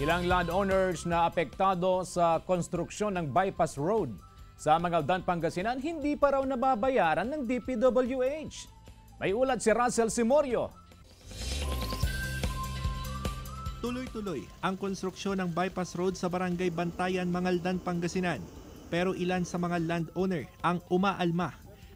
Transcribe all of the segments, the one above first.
Ilang landowners na apektado sa konstruksyon ng bypass road sa Mangaldan, Pangasinan hindi pa raw nababayaran ng DPWH. May ulat si Russell Simorio. Tuloy-tuloy ang konstruksyon ng bypass road sa Barangay Bantayan, Mangaldan, Pangasinan. Pero ilan sa mga landowner ang umaalma.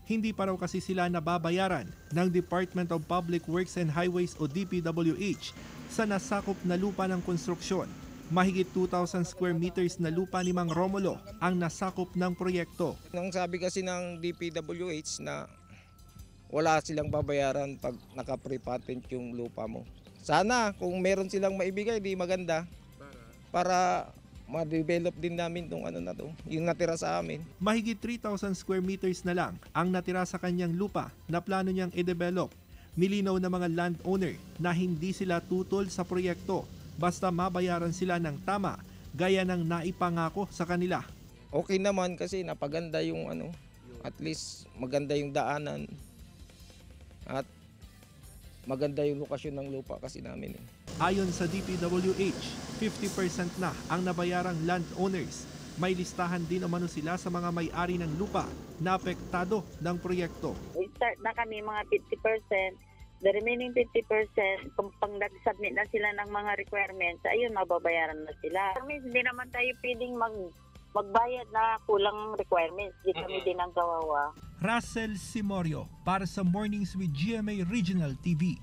Hindi pa raw kasi sila nababayaran ng Department of Public Works and Highways o DPWH sa nasakop na lupa ng konstruksyon. Mahigit 2,000 square meters na lupa ni Mang Romulo ang nasakop ng proyekto. Nang sabi kasi ng DPWH na wala silang babayaran pag naka-pre-patent yung lupa mo. Sana kung meron silang maibigay, di maganda. Para ma-develop din namin tong yung natira sa amin. Mahigit 3,000 square meters na lang ang natira sa kanyang lupa na plano niyang i-develop. Nilinaw ng mga landowner na hindi sila tutol sa proyekto basta mabayaran sila ng tama gaya ng naipangako sa kanila. Okay naman kasi napaganda yung at least maganda yung daanan at maganda yung lokasyon ng lupa kasi namin. Ayon sa DPWH, 50% na ang nabayarang landowners. May listahan din umano sila sa mga may-ari ng lupa na apektado ng proyekto. We start na kami mga 50%. The remaining 50%, kung pang nag-submit na sila ng mga requirements, ayun, mababayaran na sila. Hindi naman tayo pwedeng magbayad na kulang requirements. Di kami din ang kawawa. Russell Simorio para sa Mornings with GMA Regional TV.